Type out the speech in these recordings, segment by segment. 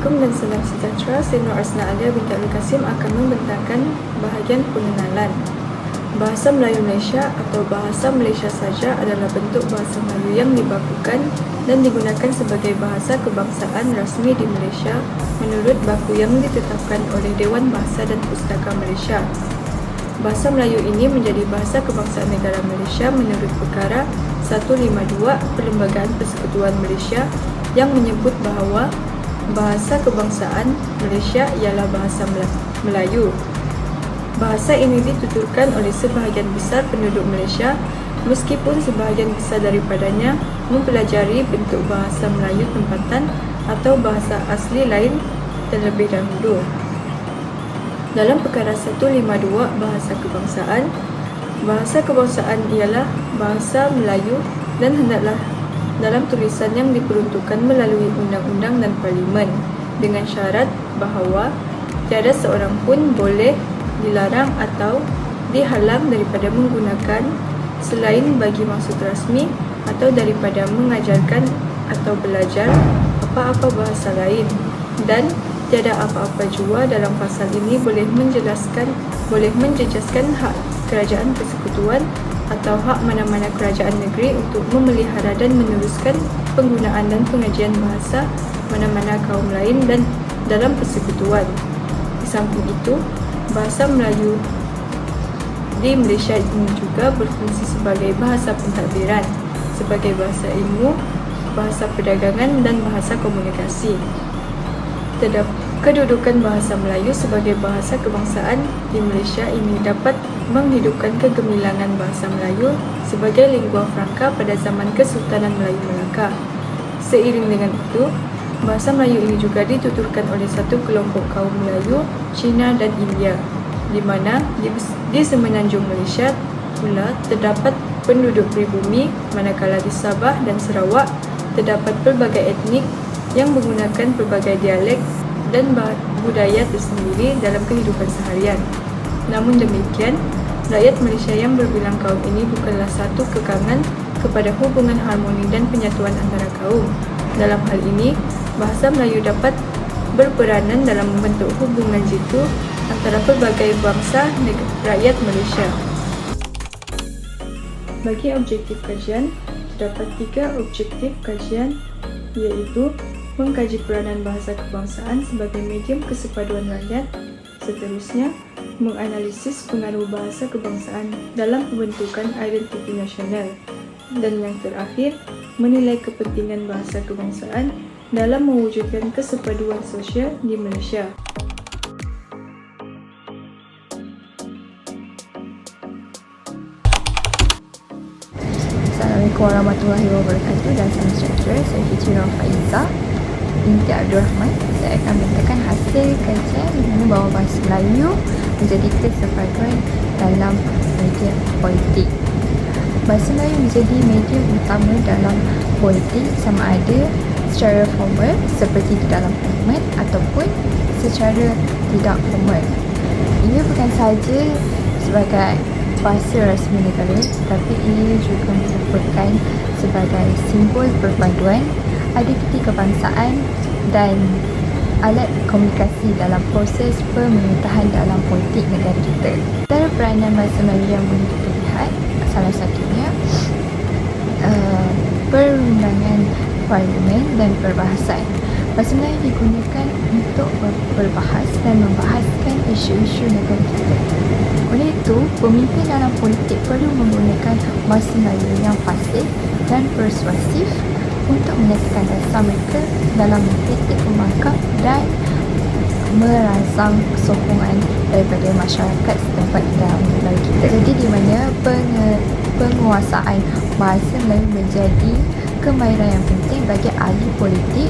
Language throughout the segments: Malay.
Assalamualaikum dan salam sejahtera. Saya Nur Asna Alia binti Abdul Kasim akan membentangkan bahagian pengenalan. Bahasa Melayu Malaysia atau Bahasa Malaysia saja adalah bentuk bahasa Melayu yang dibakukan dan digunakan sebagai bahasa kebangsaan rasmi di Malaysia menurut baku yang ditetapkan oleh Dewan Bahasa dan Pustaka Malaysia. Bahasa Melayu ini menjadi bahasa kebangsaan negara Malaysia menurut perkara 152 Perlembagaan Persekutuan Malaysia yang menyebut bahawa bahasa kebangsaan Malaysia ialah bahasa Melayu. Bahasa ini dituturkan oleh sebahagian besar penduduk Malaysia meskipun sebahagian besar daripadanya mempelajari bentuk bahasa Melayu tempatan atau bahasa asli lain terlebih dahulu. Dalam perkara 152 bahasa kebangsaan ialah bahasa Melayu dan hendaklah dalam tulisan yang diperuntukkan melalui undang-undang dan parlimen dengan syarat bahawa tiada seorang pun boleh dilarang atau dihalang daripada menggunakan selain bagi maksud rasmi atau daripada mengajarkan atau belajar apa-apa bahasa lain, dan tiada apa-apa jua dalam pasal ini boleh menjejaskan hak kerajaan persekutuan atau hak mana-mana kerajaan negeri untuk memelihara dan meneruskan penggunaan dan pengajian bahasa mana-mana kaum lain dan dalam persekutuan. Di samping itu, bahasa Melayu di Malaysia ini juga berfungsi sebagai bahasa pentadbiran, sebagai bahasa ilmu, bahasa perdagangan dan bahasa komunikasi. Kedudukan bahasa Melayu sebagai bahasa kebangsaan di Malaysia ini dapat menghidupkan kegemilangan bahasa Melayu sebagai lingua franca pada zaman Kesultanan Melayu Melaka. Seiring dengan itu, bahasa Melayu ini juga dituturkan oleh satu kelompok kaum Melayu, Cina dan India, di mana di semenanjung Malaysia pula terdapat penduduk pribumi, manakala di Sabah dan Sarawak terdapat pelbagai etnik yang menggunakan pelbagai dialek dan budaya tersendiri dalam kehidupan seharian. Namun demikian, rakyat Malaysia yang berbilang kaum ini bukanlah satu kekangan kepada hubungan harmoni dan penyatuan antara kaum. Dalam hal ini, bahasa Melayu dapat berperanan dalam membentuk hubungan jitu antara pelbagai bangsa rakyat Malaysia. Bagi objektif kajian, terdapat 3 objektif kajian, iaitu mengkaji peranan bahasa kebangsaan sebagai medium kesepaduan rakyat, seterusnya menganalisis pengaruh bahasa kebangsaan dalam pembentukan identiti nasional, dan yang terakhir menilai kepentingan bahasa kebangsaan dalam mewujudkan kesepaduan sosial di Malaysia. Assalamualaikum warahmatullahi wabarakatuh dan salam sejahtera. Saya Fitri Faiza binti Abdul Rahman. Saya akan memberikan hasil kajian di mana bahawa bahasa Melayu menjadi kesepaduan dalam media politik. Bahasa Melayu menjadi medium utama dalam politik sama ada secara formal seperti di dalam parlimen ataupun secara tidak formal. Ia bukan sahaja sebagai bahasa rasmi negara, tetapi ia juga merupakan sebagai simbol perpaduan identiti kebangsaan dan alat komunikasi dalam proses pemerintahan dalam politik negara kita. Antara peranan bahasa Melayu yang boleh kita lihat, salah satunya perundangan parlimen dan perbahasan. Bahasa Melayu digunakan untuk berbahas dan membahaskan isu-isu negara kita. Oleh itu, pemimpin dalam politik perlu menggunakan bahasa Melayu yang fasih dan persuasif untuk menyatakan dasar mereka dalam mengkritik pembangkang dan merangsang sokongan daripada masyarakat setempat dalam negara kita. Jadi di mana penguasaan bahasa Melayu menjadi kemahiran yang penting bagi ahli politik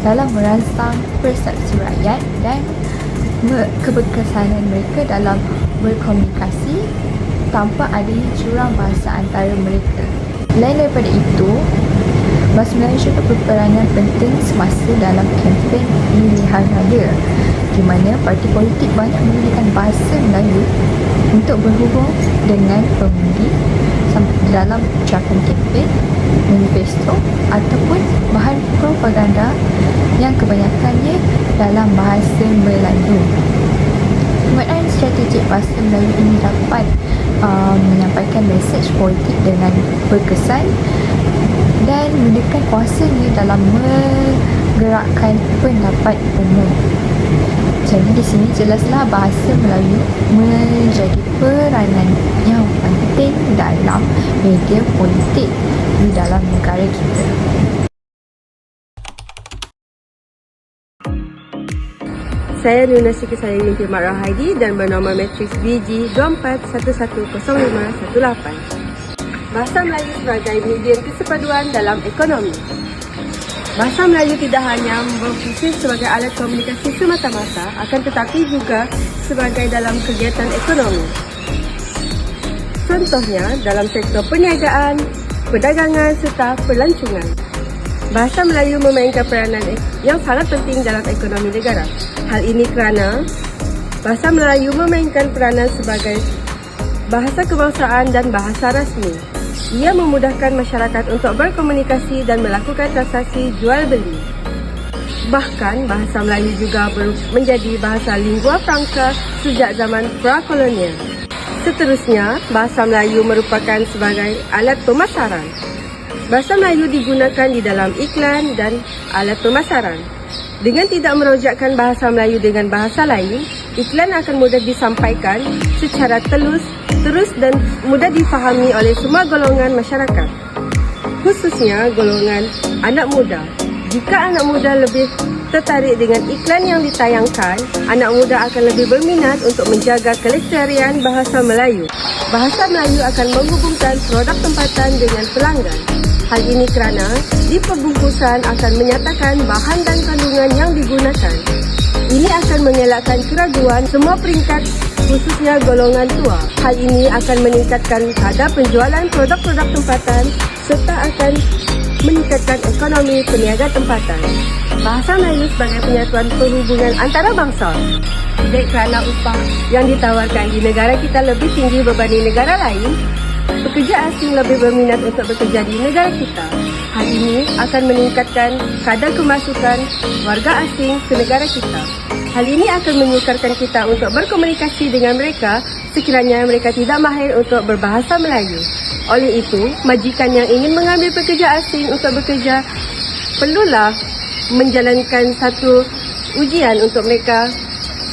dalam merangsang persepsi rakyat dan keberkesanan mereka dalam berkomunikasi tanpa adanya jurang bahasa antara mereka. Lain daripada itu, bahasa Melayu juga berperanan penting semasa dalam kempen pemilihan raya, di mana parti politik banyak menggunakan bahasa Melayu untuk berhubung dengan pengundi dalam ucapan kempen, manifesto ataupun bahan propaganda yang kebanyakannya dalam bahasa Melayu. Penggunaan strategik bahasa Melayu ini dapat menyampaikan mesej politik dengan berkesan dan menunjukkan kuasanya dalam menggerakkan pendapat umum. Jadi di sini jelaslah bahasa Melayu menjadi peranan yang penting dalam media politik di dalam negara kita. Saya Nuna Siti Sayawi binti Mak Rohaidi dan bernama matriks BG 24110518. Bahasa Melayu sebagai medium kesepaduan dalam ekonomi. Bahasa Melayu tidak hanya berfungsi sebagai alat komunikasi semata-mata, akan tetapi juga sebagai dalam kegiatan ekonomi. Contohnya dalam sektor perniagaan, perdagangan serta pelancongan. Bahasa Melayu memainkan peranan yang sangat penting dalam ekonomi negara. Hal ini kerana bahasa Melayu memainkan peranan sebagai bahasa kebangsaan dan bahasa rasmi. Ia memudahkan masyarakat untuk berkomunikasi dan melakukan transaksi jual beli. Bahkan bahasa Melayu juga menjadi bahasa lingua franca sejak zaman prakolonial. Seterusnya, bahasa Melayu merupakan sebagai alat pemasaran. Bahasa Melayu digunakan di dalam iklan dan alat pemasaran. Dengan tidak merojakkan bahasa Melayu dengan bahasa lain, iklan akan mudah disampaikan secara terus dan mudah difahami oleh semua golongan masyarakat, khususnya golongan anak muda. Jika anak muda lebih tertarik dengan iklan yang ditayangkan, anak muda akan lebih berminat untuk menjaga kelestarian bahasa Melayu. Bahasa Melayu akan menghubungkan produk tempatan dengan pelanggan. Hal ini kerana di pembungkusan akan menyatakan bahan dan kandungan yang digunakan. Ini akan mengelakkan keraguan semua peringkat, khususnya golongan tua. Hal ini akan meningkatkan kadar penjualan produk-produk tempatan serta akan meningkatkan ekonomi peniaga tempatan. Bahasa Melayu sebagai penyatuan perhubungan antarabangsa. Tidak kerana upah yang ditawarkan di negara kita lebih tinggi berbanding negara lain, pekerja asing lebih berminat untuk bekerja di negara kita. Hal ini akan meningkatkan kadar kemasukan warga asing ke negara kita. Hal ini akan menyukarkan kita untuk berkomunikasi dengan mereka sekiranya mereka tidak mahir untuk berbahasa Melayu. Oleh itu, majikan yang ingin mengambil pekerja asing untuk bekerja perlulah menjalankan satu ujian untuk mereka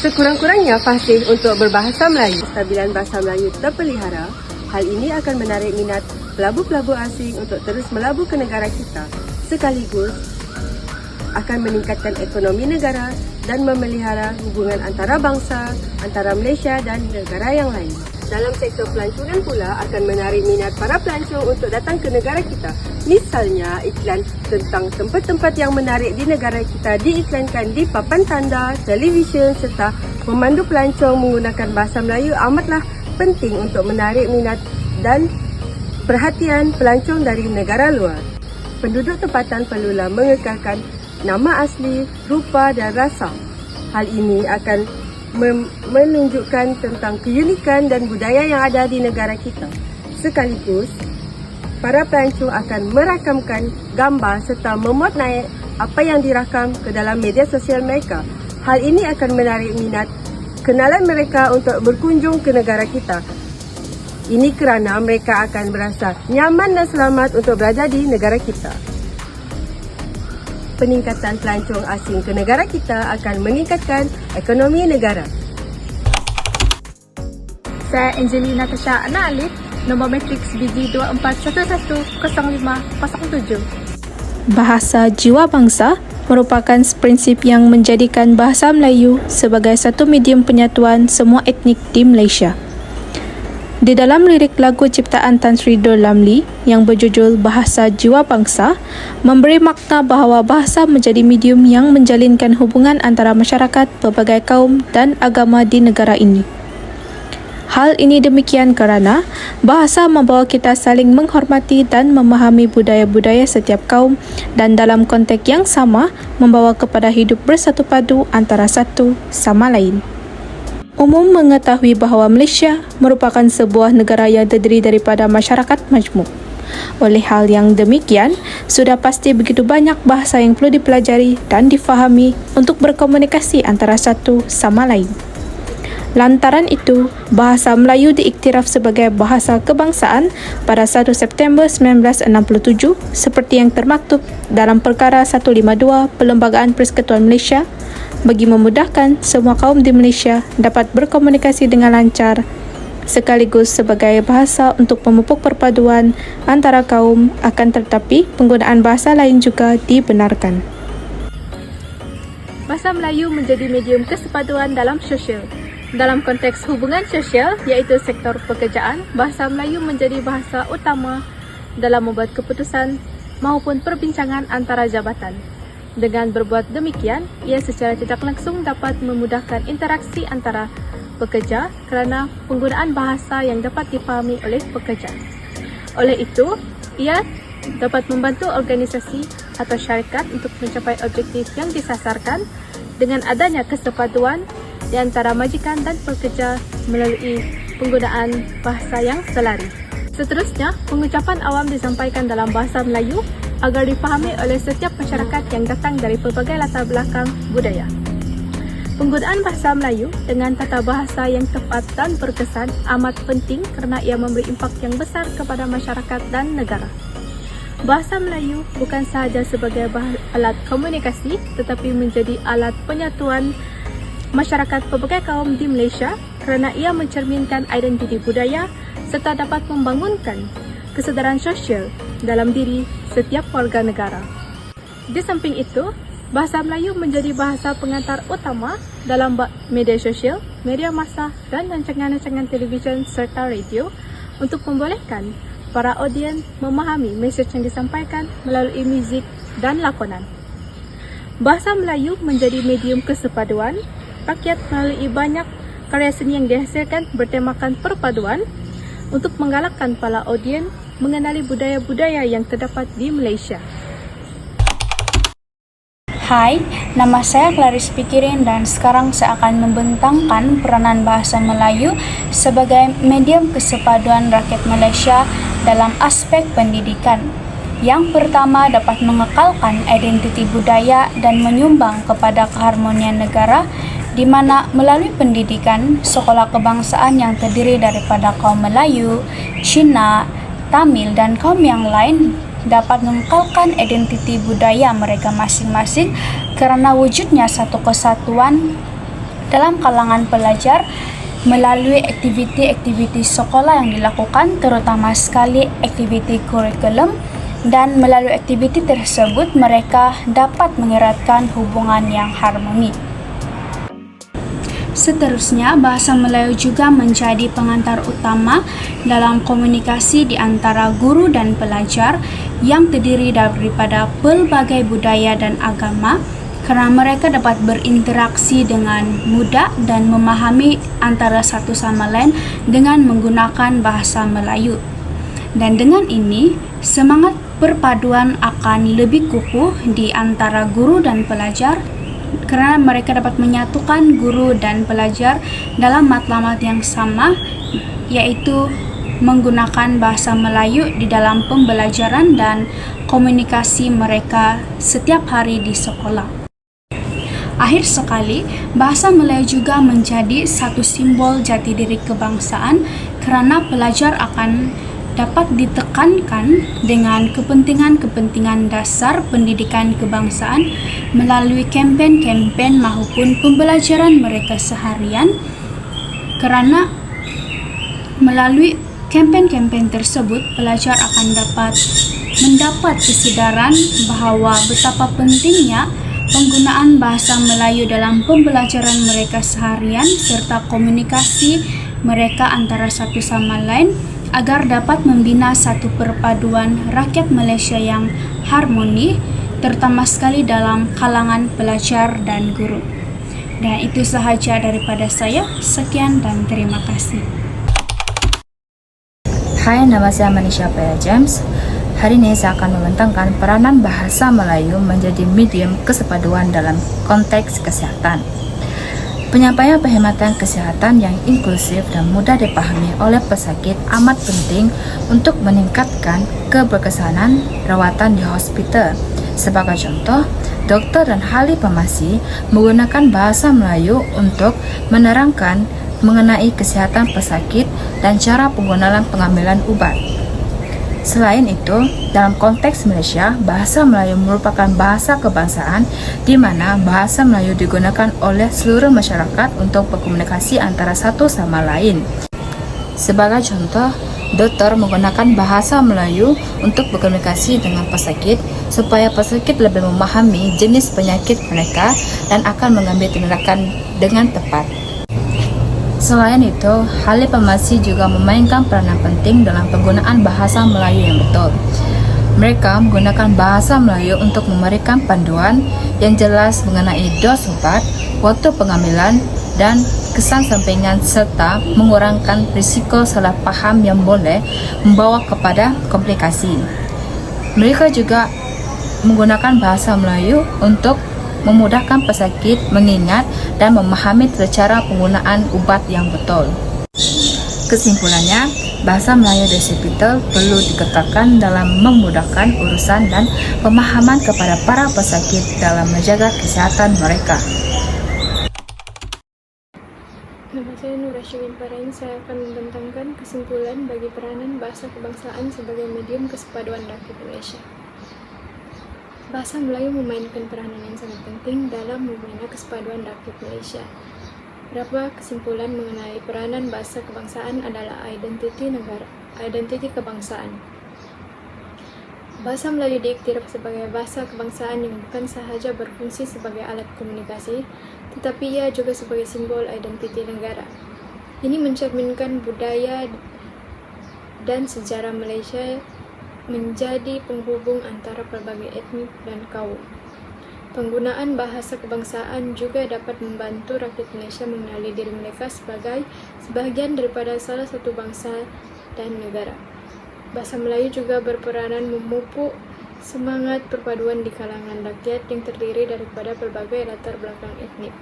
sekurang-kurangnya fasih untuk berbahasa Melayu. Kestabilan bahasa Melayu terpelihara. Hal ini akan menarik minat pelabur-pelabur asing untuk terus melabur ke negara kita, sekaligus akan meningkatkan ekonomi negara dan memelihara hubungan antara bangsa, antara Malaysia dan negara yang lain. Dalam sektor pelancongan pula akan menarik minat para pelancong untuk datang ke negara kita. Misalnya, iklan tentang tempat-tempat yang menarik di negara kita diiklankan di papan tanda, televisyen serta memandu pelancong menggunakan bahasa Melayu amatlah penting untuk menarik minat dan perhatian pelancong dari negara luar. Penduduk tempatan perlulah mengekalkan nama asli, rupa dan rasa. Hal ini akan menunjukkan tentang keunikan dan budaya yang ada di negara kita. Sekaligus, para pelancong akan merakamkan gambar serta memuat naik apa yang dirakam ke dalam media sosial mereka. Hal ini akan menarik minat kenalan mereka untuk berkunjung ke negara kita. Ini kerana mereka akan berasa nyaman dan selamat untuk berada di negara kita. Peningkatan pelancong asing ke negara kita akan meningkatkan ekonomi negara. Saya Angelina Tasha Ana Alif, nombor matriks BG 24110507. Bahasa jiwa bangsa merupakan prinsip yang menjadikan bahasa Melayu sebagai satu medium penyatuan semua etnik di Malaysia. Di dalam lirik lagu ciptaan Tan Sri Dor Lamli yang berjudul Bahasa Jiwa Bangsa, memberi makna bahawa bahasa menjadi medium yang menjalinkan hubungan antara masyarakat, pelbagai kaum dan agama di negara ini. Hal ini demikian kerana bahasa membawa kita saling menghormati dan memahami budaya-budaya setiap kaum dan dalam konteks yang sama membawa kepada hidup bersatu padu antara satu sama lain. Umum mengetahui bahawa Malaysia merupakan sebuah negara yang terdiri daripada masyarakat majmuk. Oleh hal yang demikian, sudah pasti begitu banyak bahasa yang perlu dipelajari dan difahami untuk berkomunikasi antara satu sama lain. Lantaran itu, bahasa Melayu diiktiraf sebagai bahasa kebangsaan pada 1 September 1967 seperti yang termaktub dalam Perkara 152 Perlembagaan Persekutuan Malaysia bagi memudahkan semua kaum di Malaysia dapat berkomunikasi dengan lancar sekaligus sebagai bahasa untuk memupuk perpaduan antara kaum, akan tetapi penggunaan bahasa lain juga dibenarkan. Bahasa Melayu menjadi medium kesepaduan dalam sosial. Dalam konteks hubungan sosial, iaitu sektor pekerjaan, bahasa Melayu menjadi bahasa utama dalam membuat keputusan maupun perbincangan antara jabatan. Dengan berbuat demikian, ia secara tidak langsung dapat memudahkan interaksi antara pekerja kerana penggunaan bahasa yang dapat dipahami oleh pekerja. Oleh itu, ia dapat membantu organisasi atau syarikat untuk mencapai objektif yang disasarkan dengan adanya kesepaduan di antara majikan dan pekerja melalui penggunaan bahasa yang selari. Seterusnya, pengucapan awam disampaikan dalam bahasa Melayu agar dipahami oleh setiap masyarakat yang datang dari pelbagai latar belakang budaya. Penggunaan bahasa Melayu dengan tata bahasa yang tepat dan berkesan amat penting kerana ia memberi impak yang besar kepada masyarakat dan negara. Bahasa Melayu bukan sahaja sebagai alat komunikasi tetapi menjadi alat penyatuan masyarakat pelbagai kaum di Malaysia kerana ia mencerminkan identiti budaya serta dapat membangunkan kesedaran sosial dalam diri setiap warga negara. Di samping itu, bahasa Melayu menjadi bahasa pengantar utama dalam media sosial, media massa dan rancangan-rancangan televisyen serta radio untuk membolehkan para audien memahami mesej yang disampaikan melalui muzik dan lakonan. Bahasa Melayu menjadi medium kesepaduan rakyat melalui banyak karya seni yang dihasilkan bertemakan perpaduan untuk menggalakkan para audien mengenali budaya-budaya yang terdapat di Malaysia. Hai, nama saya Clarice Pikirin dan sekarang saya akan membentangkan peranan bahasa Melayu sebagai medium kesepaduan rakyat Malaysia dalam aspek pendidikan. Yang pertama, dapat mengekalkan identiti budaya dan menyumbang kepada keharmonian negara di mana melalui pendidikan, sekolah kebangsaan yang terdiri daripada kaum Melayu, Cina, Tamil dan kaum yang lain dapat mengekalkan identiti budaya mereka masing-masing kerana wujudnya satu kesatuan dalam kalangan pelajar melalui aktiviti-aktiviti sekolah yang dilakukan, terutama sekali aktiviti kurikulum, dan melalui aktiviti tersebut mereka dapat mengeratkan hubungan yang harmoni. Seterusnya, bahasa Melayu juga menjadi pengantar utama dalam komunikasi di antara guru dan pelajar yang terdiri daripada pelbagai budaya dan agama kerana mereka dapat berinteraksi dengan mudah dan memahami antara satu sama lain dengan menggunakan bahasa Melayu. Dan dengan ini, semangat perpaduan akan lebih kukuh di antara guru dan pelajar kerana mereka dapat menyatukan guru dan pelajar dalam matlamat yang sama, iaitu menggunakan bahasa Melayu di dalam pembelajaran dan komunikasi mereka setiap hari di sekolah. Akhir sekali, bahasa Melayu juga menjadi satu simbol jati diri kebangsaan kerana pelajar akan dapat ditekankan dengan kepentingan-kepentingan dasar pendidikan kebangsaan melalui kempen-kempen maupun pembelajaran mereka seharian kerana melalui kempen-kempen tersebut pelajar akan dapat mendapat kesedaran bahawa betapa pentingnya penggunaan bahasa Melayu dalam pembelajaran mereka seharian serta komunikasi mereka antara satu sama lain agar dapat membina satu perpaduan rakyat Malaysia yang harmoni, terutama sekali dalam kalangan pelajar dan guru. Dan itu sahaja daripada saya. Sekian dan terima kasih. Hai, nama saya Manisha Paya James. Hari ini saya akan membentangkan peranan bahasa Melayu menjadi medium kesepaduan dalam konteks kesehatan. Penyampaian perkhidmatan kesihatan yang inklusif dan mudah dipahami oleh pesakit amat penting untuk meningkatkan keberkesanan rawatan di hospital. Sebagai contoh, dokter dan ahli farmasi menggunakan bahasa Melayu untuk menerangkan mengenai kesihatan pesakit dan cara penggunaan pengambilan ubat. Selain itu, dalam konteks Malaysia, bahasa Melayu merupakan bahasa kebangsaan di mana bahasa Melayu digunakan oleh seluruh masyarakat untuk berkomunikasi antara satu sama lain. Sebagai contoh, dokter menggunakan bahasa Melayu untuk berkomunikasi dengan pesakit supaya pesakit lebih memahami jenis penyakit mereka dan akan mengambil tindakan dengan tepat. Selain itu, ahli farmasi juga memainkan peranan penting dalam penggunaan bahasa Melayu yang betul. Mereka menggunakan bahasa Melayu untuk memberikan panduan yang jelas mengenai dos obat, waktu pengambilan, dan kesan sampingan serta mengurangkan risiko salah paham yang boleh membawa kepada komplikasi. Mereka juga menggunakan bahasa Melayu untuk memudahkan pesakit mengingat dan memahami cara penggunaan ubat yang betul. Kesimpulannya, bahasa Melayu di hospital perlu diketatkan dalam memudahkan urusan dan pemahaman kepada para pesakit dalam menjaga kesehatan mereka. Nama saya Nura Syuin Parain. Saya akan membentangkan kesimpulan bagi peranan bahasa kebangsaan sebagai medium kesepaduan rakyat Malaysia. Bahasa Melayu memainkan peranan yang sangat penting dalam membina kesepaduan rakyat Malaysia. Beberapa kesimpulan mengenai peranan bahasa kebangsaan adalah identiti kebangsaan. Bahasa Melayu diiktiraf sebagai bahasa kebangsaan yang bukan sahaja berfungsi sebagai alat komunikasi, tetapi ia juga sebagai simbol identiti negara. Ini mencerminkan budaya dan sejarah Malaysia menjadi penghubung antara pelbagai etnik dan kaum. Penggunaan bahasa kebangsaan juga dapat membantu rakyat Malaysia mengenali diri mereka sebagai sebahagian daripada salah satu bangsa dan negara. Bahasa Melayu juga berperanan memupuk semangat perpaduan di kalangan rakyat yang terdiri daripada pelbagai latar belakang etnik.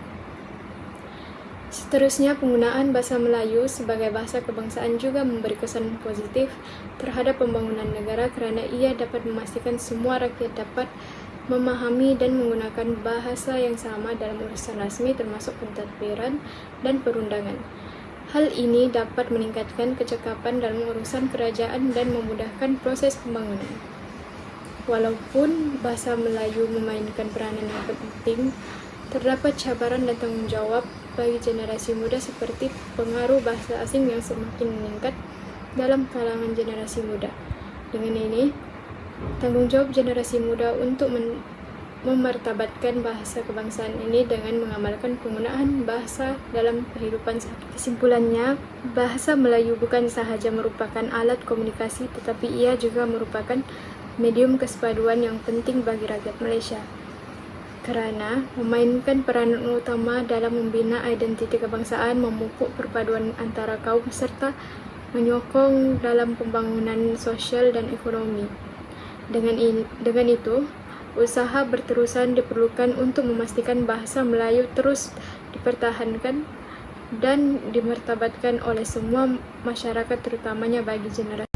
Seterusnya, penggunaan bahasa Melayu sebagai bahasa kebangsaan juga memberi kesan positif terhadap pembangunan negara kerana ia dapat memastikan semua rakyat dapat memahami dan menggunakan bahasa yang sama dalam urusan rasmi termasuk pentadbiran dan perundangan. Hal ini dapat meningkatkan kecakapan dalam urusan kerajaan dan memudahkan proses pembangunan. Walaupun bahasa Melayu memainkan peranan yang penting, terdapat cabaran dan tanggungjawab bagi generasi muda seperti pengaruh bahasa asing yang semakin meningkat dalam kalangan generasi muda. Dengan ini, tanggungjawab generasi muda untuk memartabatkan bahasa kebangsaan ini dengan mengamalkan penggunaan bahasa dalam kehidupan sehari-hari. Kesimpulannya, bahasa Melayu bukan sahaja merupakan alat komunikasi, tetapi ia juga merupakan medium kesepaduan yang penting bagi rakyat Malaysia, kerana memainkan peranan utama dalam membina identiti kebangsaan, memupuk perpaduan antara kaum serta menyokong dalam pembangunan sosial dan ekonomi. Dengan itu, usaha berterusan diperlukan untuk memastikan bahasa Melayu terus dipertahankan dan dimartabatkan oleh semua masyarakat, terutamanya bagi generasi